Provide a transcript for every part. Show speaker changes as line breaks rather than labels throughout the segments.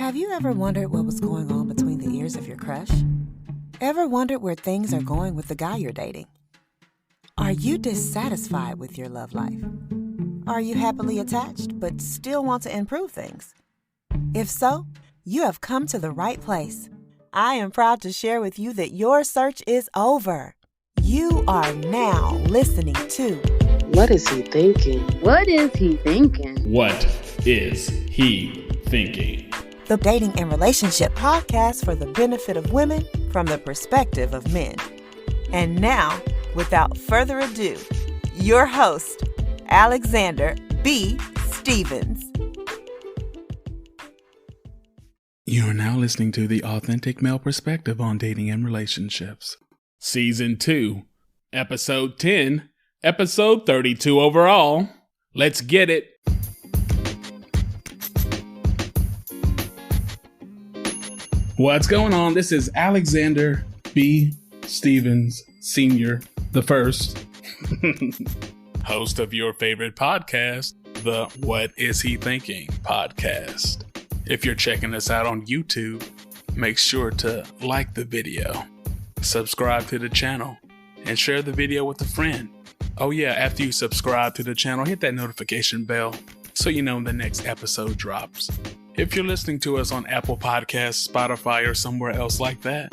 Have you ever wondered what was going on between the ears of your crush? Ever wondered where things are going with the guy you're dating? Are you dissatisfied with your love life? Are you happily attached but still want to improve things? If so, you have come to the right place. I am proud to share with you that your search is over. You are now listening to
What is he thinking?
What is he thinking?
What is he thinking?
the dating and relationship podcast for the benefit of women from the perspective of men. And now, without further ado, your host, Alexander B. Stevens.
You are now listening to the authentic male perspective on dating and relationships. Season 2, Episode 10, Episode 32 overall. Let's get it. What's going on? This is Alexander B. Stevens, Sr., the first, host of your favorite podcast, the What Is He Thinking podcast. If you're checking us out on YouTube, make sure to like the video, subscribe to the channel, and share the video with a friend. Oh yeah, after you subscribe to the channel, hit that notification bell so you know when the next episode drops. If you're listening to us on Apple Podcasts, Spotify, or somewhere else like that,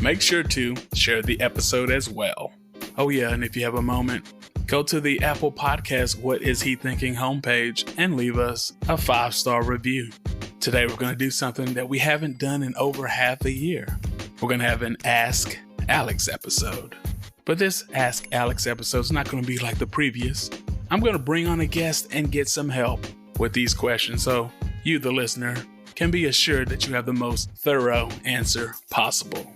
make sure to share the episode as well. Oh yeah, and if you have a moment, go to the Apple Podcast What Is He Thinking homepage and leave us a 5-star review. Today we're going to do something that we haven't done in over half a year. We're going to have an Ask Alex episode. But this Ask Alex episode is not going to be like the previous. I'm going to bring on a guest and get some help with these questions so you, the listener, can be assured that you have the most thorough answer possible.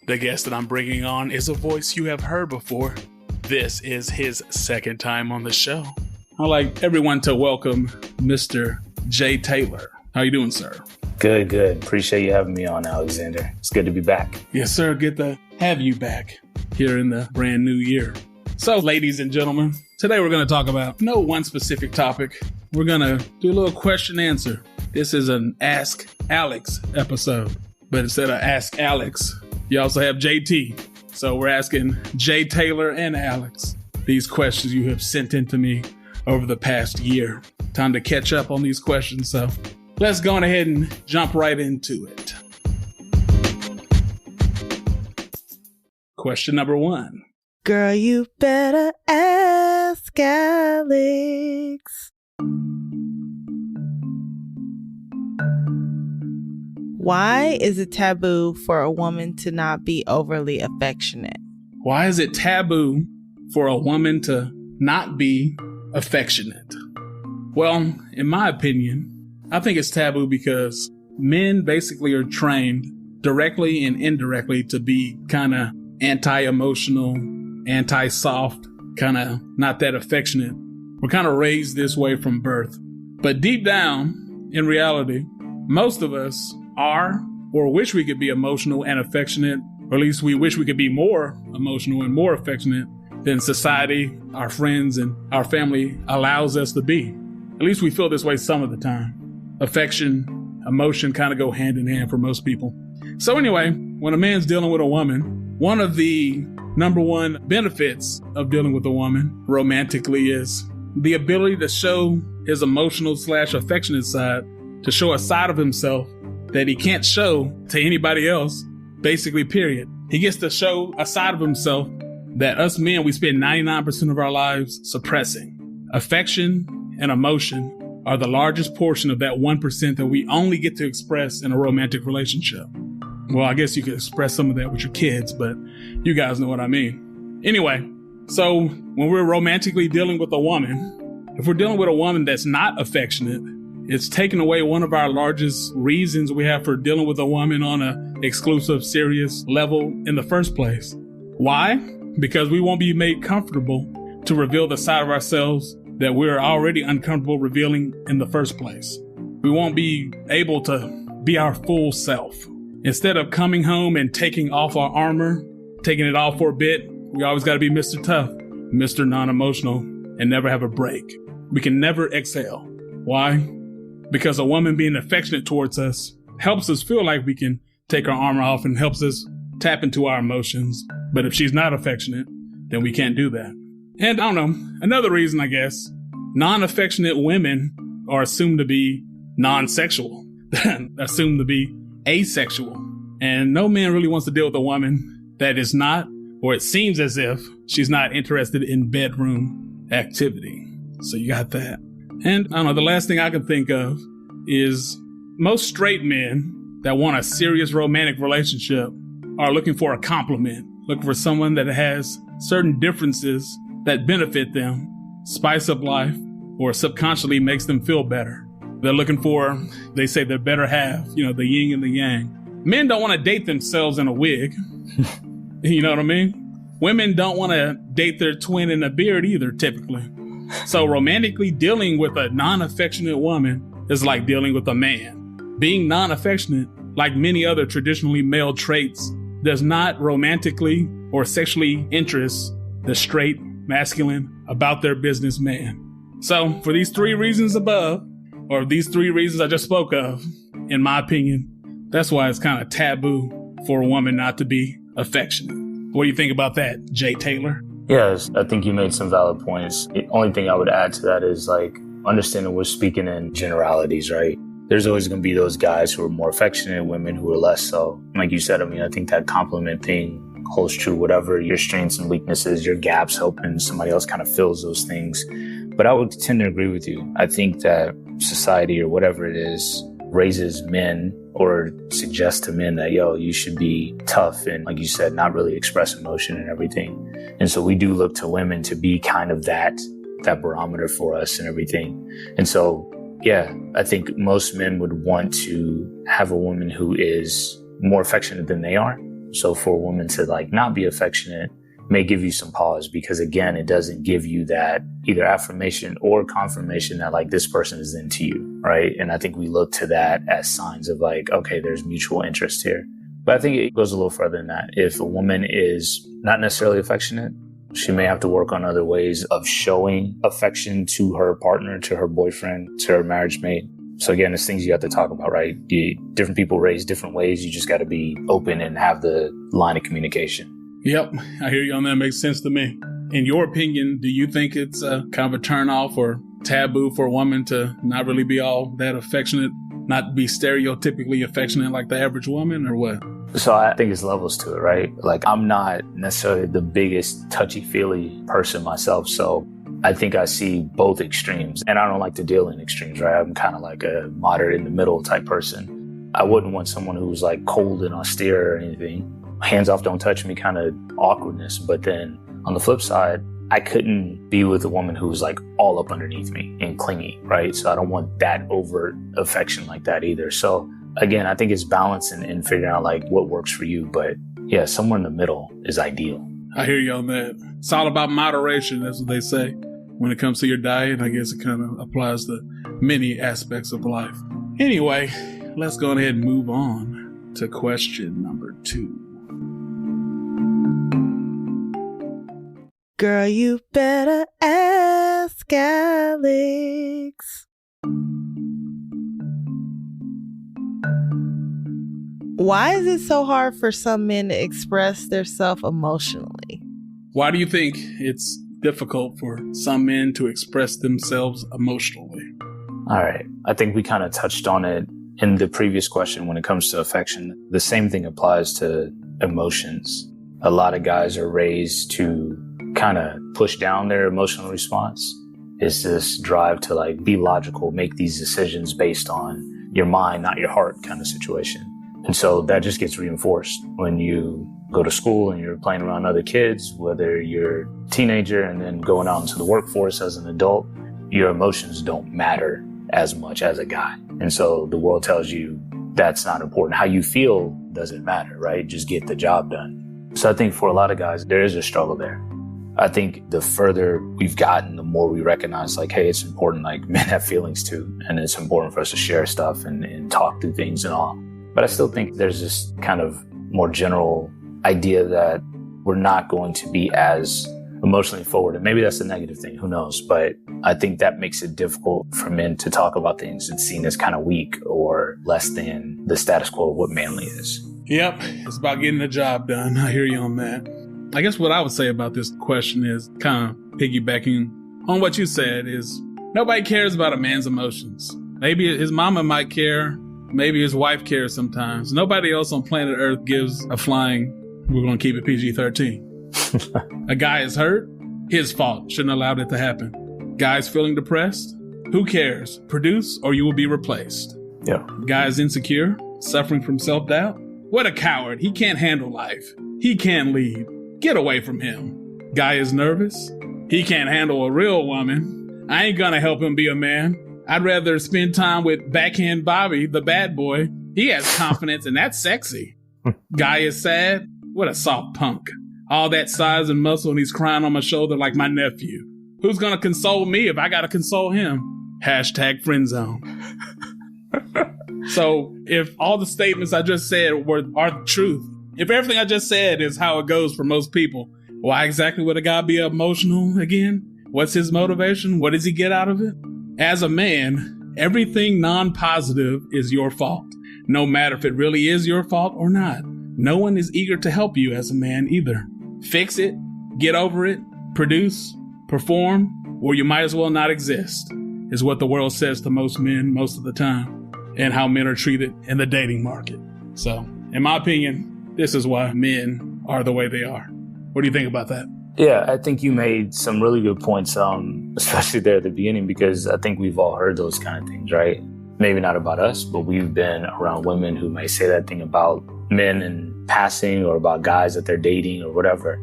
The guest that I'm bringing on is a voice you have heard before. This is his second time on the show. I'd like everyone to welcome Mr. Jay Taylor. How you doing, sir?
Good. Appreciate you having me on, Alexander. It's good to be back.
Yes, sir. Good to have you back here in the brand new year. So, ladies and gentlemen, today we're going to talk about no one specific topic. We're going to do a little question answer. This is an Ask Alex episode. But instead of Ask Alex, you also have JT. So we're asking Jay Taylor and Alex these questions you have sent in to me over the past year. Time to catch up on these questions. So let's go on ahead and jump right into it. Question number 1.
Girl, you better ask Alex.
Why is it taboo for a woman to not be overly affectionate?
Why is it taboo for a woman to not be affectionate? Well, in my opinion, I think it's taboo because men basically are trained directly and indirectly to be kind of anti-emotional, anti-soft, kind of not that affectionate. We're kind of raised this way from birth. But deep down, in reality, most of us are or wish we could be emotional and affectionate, or at least we wish we could be more emotional and more affectionate than society, our friends, and our family allows us to be. At least we feel this way some of the time. Affection, emotion kind of go hand in hand for most people. So anyway, when a man's dealing with a woman, one of the number one benefits of dealing with a woman romantically is the ability to show his emotional / affectionate side, to show a side of himself that he can't show to anybody else, basically, period. He gets to show a side of himself that us men, we spend 99% of our lives suppressing. Affection and emotion are the largest portion of that 1% that we only get to express in a romantic relationship. Well, I guess you could express some of that with your kids, but you guys know what I mean. Anyway, so when we're romantically dealing with a woman, if we're dealing with a woman that's not affectionate, it's taken away one of our largest reasons we have for dealing with a woman on an exclusive, serious level in the first place. Why? Because we won't be made comfortable to reveal the side of ourselves that we're already uncomfortable revealing in the first place. We won't be able to be our full self. Instead of coming home and taking off our armor, taking it off for a bit, we always got to be Mr. Tough, Mr. Non-Emotional, and never have a break. We can never exhale. Why? Because a woman being affectionate towards us helps us feel like we can take our armor off and helps us tap into our emotions. But if she's not affectionate, then we can't do that. And I don't know, another reason, I guess, non-affectionate women are assumed to be non-sexual, assumed to be asexual. And no man really wants to deal with a woman that is not, or it seems as if she's not interested in bedroom activity. So you got that. And I don't know, the last thing I can think of is most straight men that want a serious romantic relationship are looking for a compliment, looking for someone that has certain differences that benefit them, spice up life, or subconsciously makes them feel better. They're looking for, they say, their better half, the yin and the yang. Men don't want to date themselves in a wig. You know what I mean? Women don't want to date their twin in a beard either, typically. So romantically dealing with a non-affectionate woman is like dealing with a man. Being non-affectionate, like many other traditionally male traits, does not romantically or sexually interest the straight, masculine, about their business man. So for these 3 reasons above, or these 3 reasons I just spoke of, in my opinion, that's why it's kind of taboo for a woman not to be affectionate. What do you think about that, Jay Taylor?
Yes, I think you made some valid points. The only thing I would add to that is understanding we're speaking in generalities, right? There's always going to be those guys who are more affectionate, women who are less so. Like you said, I think that compliment thing holds true, whatever your strengths and weaknesses, your gaps, hoping somebody else kind of fills those things. But I would tend to agree with you. I think that society or whatever it is raises men or suggests to men that, you should be tough and, like you said, not really express emotion and everything. And so we do look to women to be kind of that barometer for us and everything. And so, yeah, I think most men would want to have a woman who is more affectionate than they are. So for a woman to not be affectionate may give you some pause because, again, it doesn't give you that either affirmation or confirmation that this person is into you, right? And I think we look to that as signs of okay, there's mutual interest here. But I think it goes a little further than that. If a woman is not necessarily affectionate, she may have to work on other ways of showing affection to her partner, to her boyfriend, to her marriage mate. So again, it's things you have to talk about, right? Different people raise different ways. You just got to be open and have the line of communication.
Yep, I hear you on that. Makes sense to me. In your opinion, do you think it's kind of a turn off or taboo for a woman to not really be all that affectionate, not be stereotypically affectionate like the average woman, or what?
So I think it's levels to it, right? I'm not necessarily the biggest touchy-feely person myself, so I think I see both extremes, and I don't like to deal in extremes, right? I'm kind of a moderate in the middle type person. I wouldn't want someone who's cold and austere or anything. Hands off, don't touch me kind of awkwardness. But then on the flip side, I couldn't be with a woman who's all up underneath me and clingy, right? So I don't want that overt affection like that either. So again, I think it's balance and figuring out what works for you. But yeah, somewhere in the middle is ideal.
I hear you on that. It's all about moderation, that's what they say. When it comes to your diet, I guess it kind of applies to many aspects of life. Anyway, let's go ahead and move on to question number 2.
Girl, you better ask Alex. Why is it so hard for some men to express themselves emotionally?
Why do you think it's difficult for some men to express themselves emotionally?
All right. I think we kind of touched on it in the previous question when it comes to affection. The same thing applies to emotions. A lot of guys are raised to kind of push down their emotional response. It's this drive to be logical, make these decisions based on your mind, not your heart kind of situation. And so that just gets reinforced when you go to school and you're playing around other kids, whether you're a teenager and then going out into the workforce as an adult, your emotions don't matter as much as a guy. And so the world tells you that's not important. How you feel doesn't matter, right? Just get the job done. So I think for a lot of guys, there is a struggle there. I think the further we've gotten, the more we recognize hey, it's important, men have feelings too. And it's important for us to share stuff and talk through things and all. But I still think there's this kind of more general idea that we're not going to be as emotionally forward. And maybe that's a negative thing, who knows? But I think that makes it difficult for men to talk about things and seen as kind of weak or less than the status quo of what manly is.
Yep, it's about getting the job done. I hear you on that. I guess what I would say about this question is kind of piggybacking on what you said is nobody cares about a man's emotions. Maybe his mama might care. Maybe his wife cares sometimes. Nobody else on planet Earth gives a flying, we're going to keep it PG-13. A guy is hurt, his fault. Shouldn't have allowed it to happen. Guy's feeling depressed, who cares? Produce or you will be replaced.
Yeah.
Guy is insecure, suffering from self-doubt. What a coward. He can't handle life. He can't lead. Get away from him. Guy is nervous. He can't handle a real woman. I ain't gonna help him be a man. I'd rather spend time with backhand Bobby, the bad boy. He has confidence and that's sexy. Guy is sad. What a soft punk. All that size and muscle and he's crying on my shoulder like my nephew. Who's gonna console me if I gotta console him? Hashtag friend zone. So if all the statements I just said are the truth, if everything I just said is how it goes for most people, why exactly would a guy be emotional again? What's his motivation? What does he get out of it? As a man, everything non-positive is your fault, no matter if it really is your fault or not. No one is eager to help you as a man either. Fix it, get over it, produce, perform, or you might as well not exist, is what the world says to most men most of the time, and how men are treated in the dating market. So, in my opinion, this is why men are the way they are. What do you think about that?
Yeah, I think you made some really good points, especially there at the beginning, because I think we've all heard those kind of things, right? Maybe not about us, but we've been around women who might say that thing about men in passing or about guys that they're dating or whatever.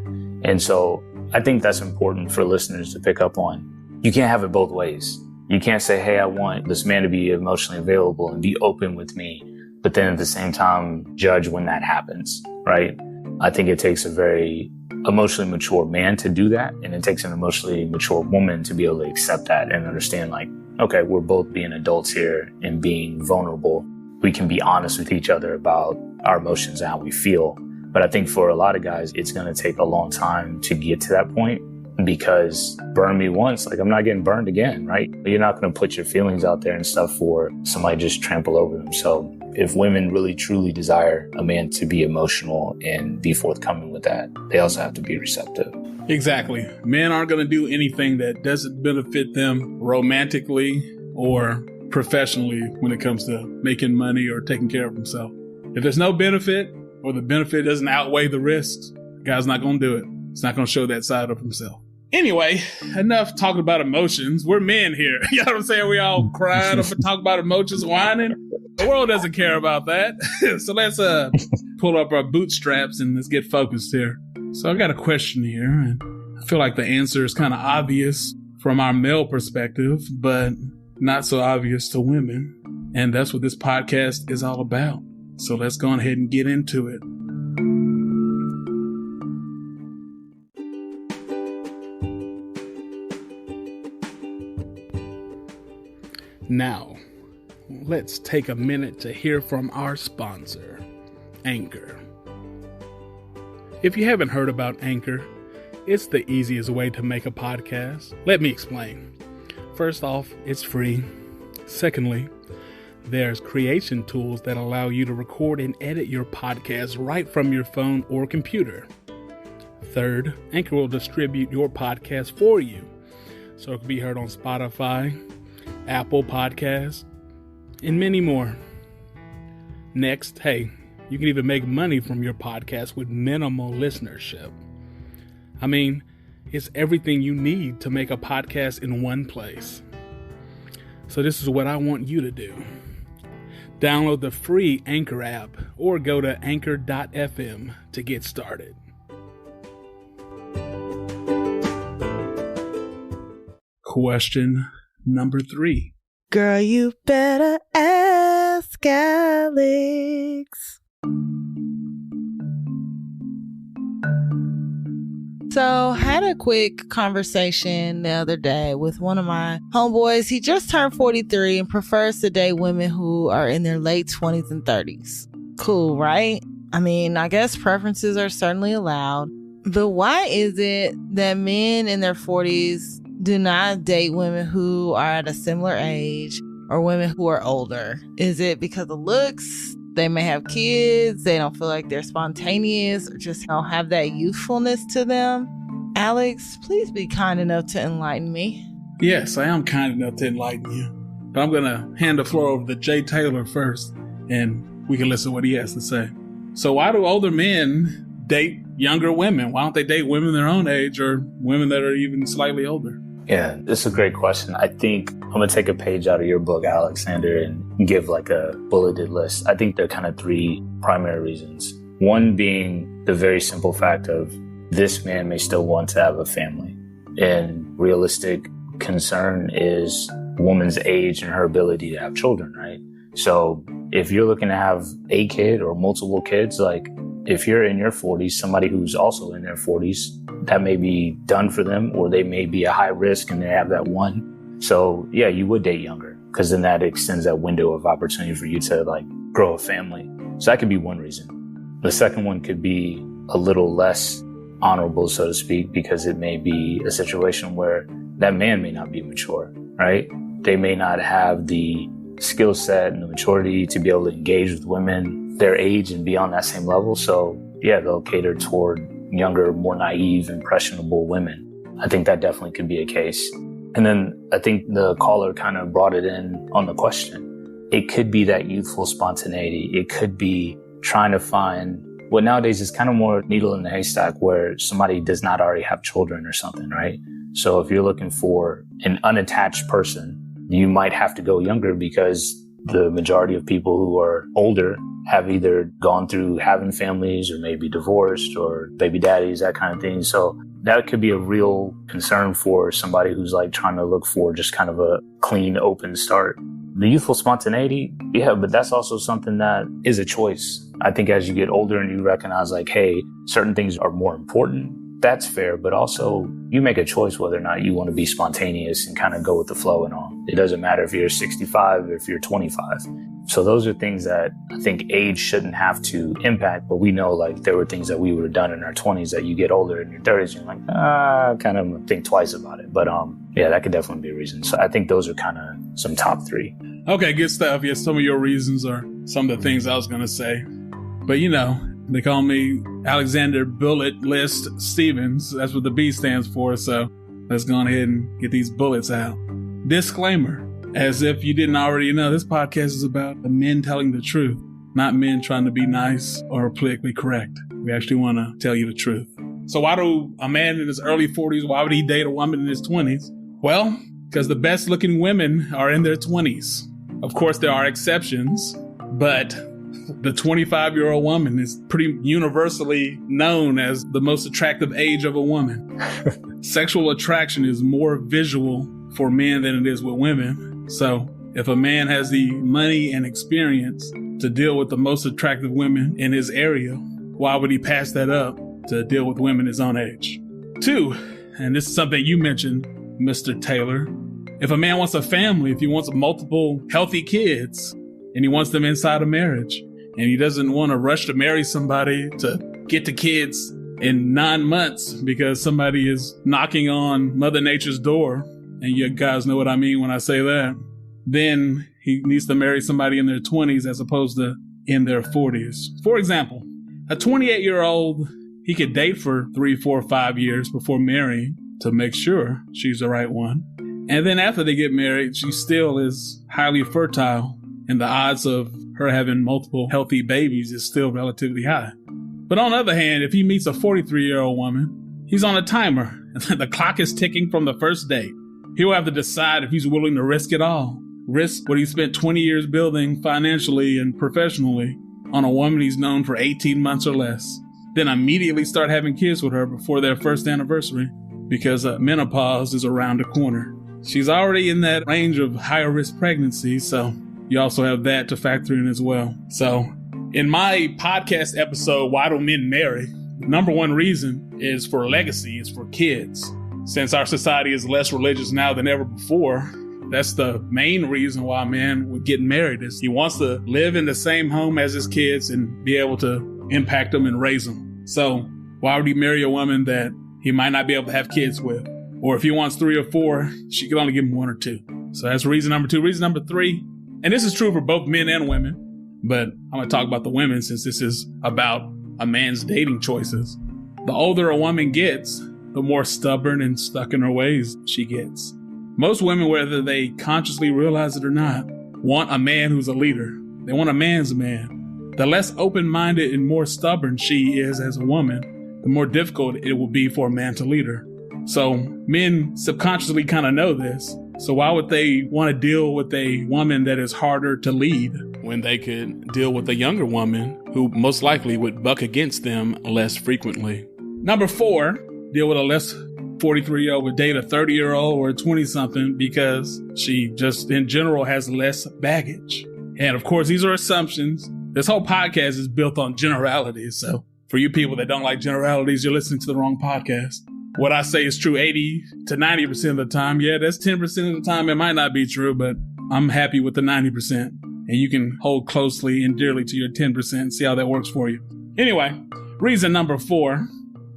And so I think that's important for listeners to pick up on. You can't have it both ways. You can't say, hey, I want this man to be emotionally available and be open with me, but then at the same time, judge when that happens, right? I think it takes a very emotionally mature man to do that. And it takes an emotionally mature woman to be able to accept that and understand, like, okay, we're both being adults here and being vulnerable. We can be honest with each other about our emotions and how we feel. But I think for a lot of guys, it's going to take a long time to get to that point. Because burn me once, like I'm not getting burned again, right? You're not going to put your feelings out there and stuff for somebody just trample over them. So if women really truly desire a man to be emotional and be forthcoming with that, they also have to be receptive.
Exactly. Men aren't going to do anything that doesn't benefit them romantically or professionally when it comes to making money or taking care of themselves. If there's no benefit or the benefit doesn't outweigh the risks, the guy's not going to do it. It's not going to show that side of himself. Anyway, enough talking about emotions. We're men here. You know what I'm saying? We all crying up and talk about emotions, whining. The world doesn't care about that. So let's pull up our bootstraps and let's get focused here. So I got a question here, and I feel like the answer is kind of obvious from our male perspective, but not so obvious to women. And that's what this podcast is all about. So let's go ahead and get into it. Now, let's take a minute to hear from our sponsor, Anchor. If you haven't heard about Anchor, it's the easiest way to make a podcast. Let me explain. First off, it's free. Secondly, there's creation tools that allow you to record and edit your podcast right from your phone or computer. Third, Anchor will distribute your podcast for you, so it can be heard on Spotify, Apple Podcasts, and many more. Next, hey, you can even make money from your podcast with minimal listenership. I mean, it's everything you need to make a podcast in one place. So this is what I want you to do. Download the free Anchor app or go to anchor.fm to get started. Question number 3.
Girl, you better ask Alex. So, had a quick conversation the other day with one of my homeboys. He just turned 43 and prefers to date women who are in their late 20s and 30s. Cool, right? I mean, I guess preferences are certainly allowed. But why is it that men in their 40s do not date women who are at a similar age or women who are older? Is it because of looks? They may have kids. They don't feel like they're spontaneous or just don't have that youthfulness to them. Alex, please be kind enough to enlighten me.
Yes, I am kind enough to enlighten you. But I'm going to hand the floor over to Jay Taylor first, and we can listen to what he has to say. So why do older men date younger women? Why don't they date women their own age or women that are even slightly older?
Yeah, it's a great question. I think I'm going to take a page out of your book, Alexander, and give like a bulleted list. I think there are kind of three primary reasons. One being the very simple fact of this man may still want to have a family. And realistic concern is woman's age and her ability to have children, right? So if you're looking to have a kid or multiple kids, like if you're in your 40s, somebody who's also in their 40s, that may be done for them, or they may be a high risk and they have that one. So yeah, you would date younger because then that extends that window of opportunity for you to like grow a family. So that could be one reason. The second one could be a little less honorable, so to speak, because it may be a situation where that man may not be mature, right? They may not have the skill set and the maturity to be able to engage with women their age and be on that same level. So yeah, they'll cater toward younger, more naive, impressionable women. I think that definitely could be a case. And then I think the caller kind of brought it in on the question. It could be that youthful spontaneity. It could be trying to find what nowadays is kind of more needle in the haystack, where somebody does not already have children or something, right? So if you're looking for an unattached person, you might have to go younger because the majority of people who are older have either gone through having families or maybe divorced or baby daddies, that kind of thing. So that could be a real concern for somebody who's like trying to look for just kind of a clean, open start. The youthful spontaneity, yeah, but that's also something that is a choice. I think as you get older and you recognize like, hey, certain things are more important, that's fair. But also you make a choice whether or not you want to be spontaneous and kind of go with the flow and all. It doesn't matter if you're 65 or if you're 25. So those are things that I think age shouldn't have to impact. But we know like there were things that we would have done in our 20s that you get older in your 30s and you're like, kind of think twice about it. But yeah, that could definitely be a reason. So I think those are kind of some top three.
Okay, good stuff. Yeah, some of your reasons are some of the things I was going to say. But you know, they call me Alexander Bullet List Stevens. That's what the B stands for. So let's go ahead and get these bullets out. Disclaimer. As if you didn't already know, this podcast is about the men telling the truth, not men trying to be nice or politically correct. We actually want to tell you the truth. So why do a man in his early 40s, why would he date a woman in his 20s? Well, because the best looking women are in their 20s. Of course, there are exceptions, but the 25-year-old woman is pretty universally known as the most attractive age of a woman. Sexual attraction is more visual for men than it is with women. So if a man has the money and experience to deal with the most attractive women in his area, why would he pass that up to deal with women his own age? 2, and this is something you mentioned, Mr. Taylor. If a man wants a family, if he wants multiple healthy kids and he wants them inside a marriage and he doesn't want to rush to marry somebody to get the kids in 9 months because somebody is knocking on Mother Nature's door, and you guys know what I mean when I say that, then he needs to marry somebody in their 20s as opposed to in their 40s. For example, a 28-year-old, he could date for 3, 4, 5 years before marrying to make sure she's the right one. And then after they get married, she still is highly fertile, and the odds of her having multiple healthy babies is still relatively high. But on the other hand, if he meets a 43-year-old woman, he's on a timer. The clock is ticking from the first date. He'll have to decide if he's willing to risk it all. Risk what he spent 20 years building financially and professionally on a woman he's known for 18 months or less. Then immediately start having kids with her before their first anniversary because menopause is around the corner. She's already in that range of higher risk pregnancy, so you also have that to factor in as well. So in my podcast episode, Why Do Men Marry? The number one reason is for legacy, is for kids. Since our society is less religious now than ever before, that's the main reason why a man would get married, is he wants to live in the same home as his kids and be able to impact them and raise them. So Why would he marry a woman that he might not be able to have kids with? Or if he wants 3 or 4, she could only give him 1 or 2. So that's reason number 2. Reason number 3, and this is true for both men and women, but I'm going to talk about the women since this is about a man's dating choices. The older a woman gets, the more stubborn and stuck in her ways she gets. Most women, whether they consciously realize it or not, want a man who's a leader. They want a man's man. The less open-minded and more stubborn she is as a woman, the more difficult it will be for a man to lead her. So men subconsciously kind of know this. So why would they want to deal with a woman that is harder to lead when they could deal with a younger woman who most likely would buck against them less frequently? Number 4, deal with a less 43-year-old would date a 30-year-old or a 20-something because she just in general has less baggage. And of course, these are assumptions. This whole podcast is built on generalities. So for you people that don't like generalities, you're listening to the wrong podcast. What I say is true 80 to 90% of the time. Yeah, that's 10% of the time. It might not be true, but I'm happy with the 90%. And you can hold closely and dearly to your 10% and see how that works for you. Anyway, reason number 4.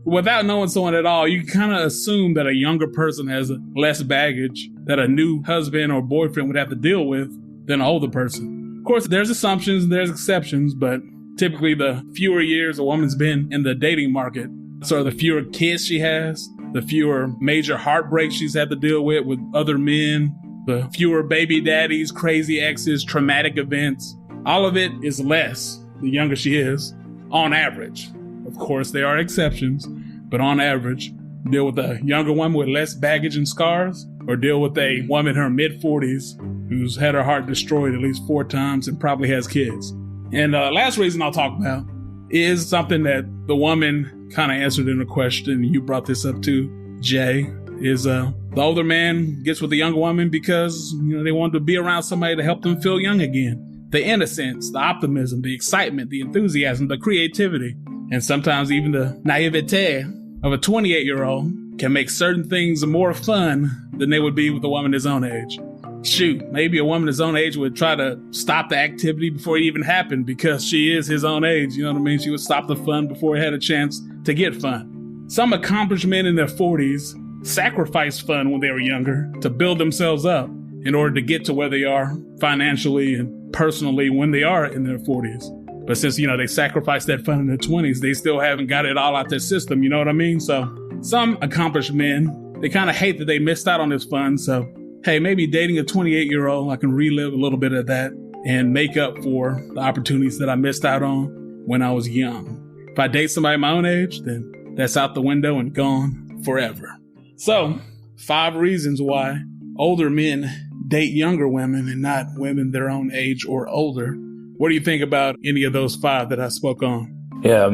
Without knowing someone at all, you kind of assume that a younger person has less baggage that a new husband or boyfriend would have to deal with than an older person. Of course, there's assumptions, there's exceptions, but typically the fewer years a woman's been in the dating market, so the fewer kids she has, the fewer major heartbreaks she's had to deal with other men, the fewer baby daddies, crazy exes, traumatic events, all of it is less the younger she is on average. Of course, there are exceptions, but on average, deal with a younger woman with less baggage and scars, or deal with a woman in her mid-40s who's had her heart destroyed at least 4 times and probably has kids. And the last reason I'll talk about is something that the woman kind of answered in a question. You brought this up too, Jay, is the older man gets with the younger woman because they want to be around somebody to help them feel young again. The innocence, the optimism, the excitement, the enthusiasm, the creativity, and sometimes even the naivete of a 28-year-old can make certain things more fun than they would be with a woman his own age. Shoot, maybe a woman his own age would try to stop the activity before it even happened because she is his own age. You know what I mean? She would stop the fun before it had a chance to get fun. Some accomplished men in their 40s sacrificed fun when they were younger to build themselves up in order to get to where they are financially and personally when they are in their 40s. But since, they sacrificed that fun in their 20s, they still haven't got it all out their system. You know what I mean? So some accomplished men, they kind of hate that they missed out on this fun. So, hey, maybe dating a 28-year-old, I can relive a little bit of that and make up for the opportunities that I missed out on when I was young. If I date somebody my own age, then that's out the window and gone forever. So 5 reasons why older men date younger women and not women their own age or older. What do you think about any of those 5 that I spoke on?
Yeah,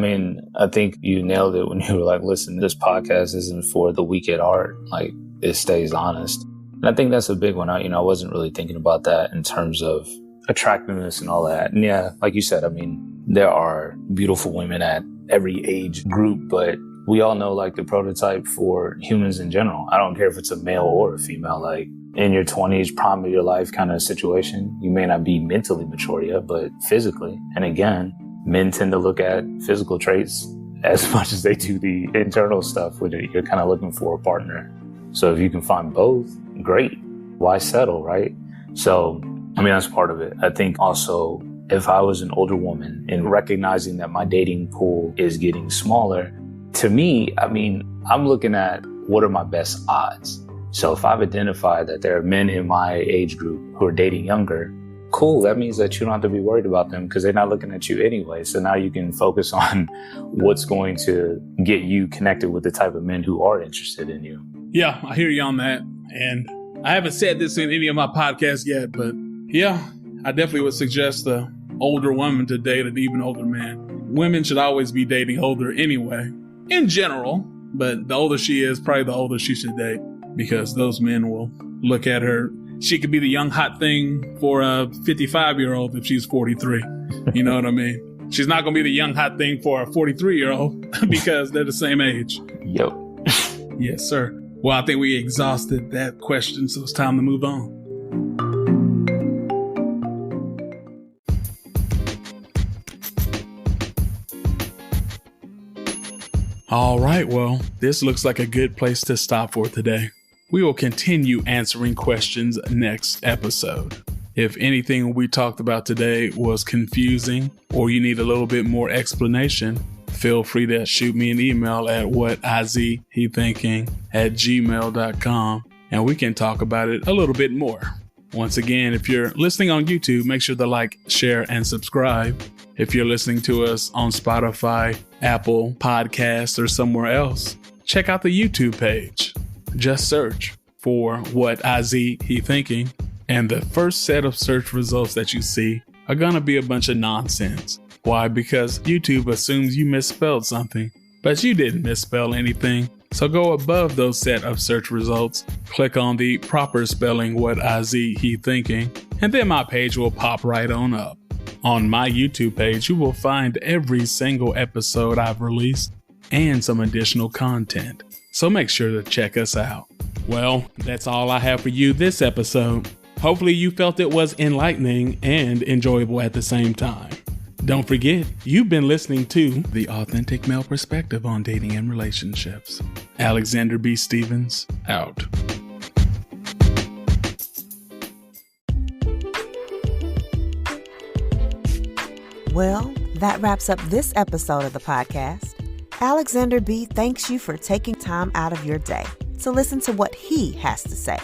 I think you nailed it when you were like, listen, this podcast isn't for the weak at heart. Like, it stays honest. And I think that's a big one. I wasn't really thinking about that in terms of attractiveness and all that. And yeah, like you said, there are beautiful women at every age group, but we all know like the prototype for humans in general. I don't care if it's a male or a female, like in your 20s, prime of your life kind of situation. You may not be mentally mature yet, but physically. And again, men tend to look at physical traits as much as they do the internal stuff when you're kind of looking for a partner. So if you can find both, great. Why settle, right? So, that's part of it. I think also if I was an older woman and recognizing that my dating pool is getting smaller, to me, I'm looking at what are my best odds. So if I've identified that there are men in my age group who are dating younger, cool. That means that you don't have to be worried about them because they're not looking at you anyway. So now you can focus on what's going to get you connected with the type of men who are interested in you.
Yeah, I hear you on that. And I haven't said this in any of my podcasts yet, but yeah, I definitely would suggest the older woman to date an even older man. Women should always be dating older anyway, in general, but the older she is, probably the older she should date because those men will look at her. She could be the young hot thing for a 55-year-old if she's 43. You know what I mean? She's not going to be the young hot thing for a 43-year-old because they're the same age.
Yep.
Yes, sir. Well, I think we exhausted that question, so it's time to move on. All right, well, this looks like a good place to stop for today. We will continue answering questions next episode. If anything we talked about today was confusing or you need a little bit more explanation, feel free to shoot me an email at WhatIzHeThinking@gmail.com and we can talk about it a little bit more. Once again, if you're listening on YouTube, make sure to like, share, and subscribe. If you're listening to us on Spotify, Apple Podcasts, or somewhere else, check out the YouTube page. Just search for WhatIzHeThinking, and the first set of search results that you see are going to be a bunch of nonsense. Why? Because YouTube assumes you misspelled something, but you didn't misspell anything. So go above those set of search results, click on the proper spelling WhatIzHeThinking, and then my page will pop right on up. On my YouTube page, you will find every single episode I've released and some additional content. So make sure to check us out. Well, that's all I have for you this episode. Hopefully you felt it was enlightening and enjoyable at the same time. Don't forget, you've been listening to The Authentic Male Perspective on Dating and Relationships. Alexander B. Stevens, out.
Well, that wraps up this episode of the podcast. Alexander B. thanks you for taking time out of your day to listen to what he has to say.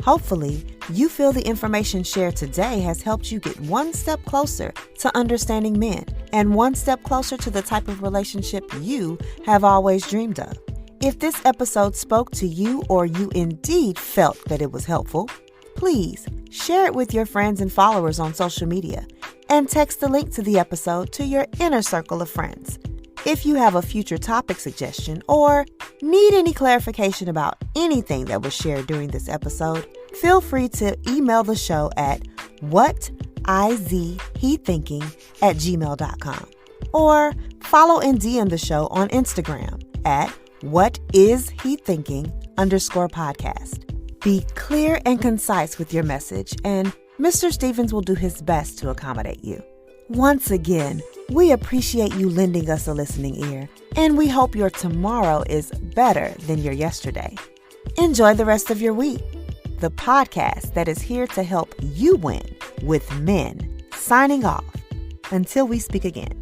Hopefully, you feel the information shared today has helped you get one step closer to understanding men and one step closer to the type of relationship you have always dreamed of. If this episode spoke to you or you indeed felt that it was helpful, please share it with your friends and followers on social media and text the link to the episode to your inner circle of friends. If you have a future topic suggestion or need any clarification about anything that was shared during this episode, feel free to email the show at WhatIzHeThinking@gmail.com or follow and DM the show on Instagram at WhatIzHeThinking_podcast. Be clear and concise with your message, and Mr. Stevens will do his best to accommodate you. Once again, we appreciate you lending us a listening ear, and we hope your tomorrow is better than your yesterday. Enjoy the rest of your week. The podcast that is here to help you win with men. Signing off. Until we speak again.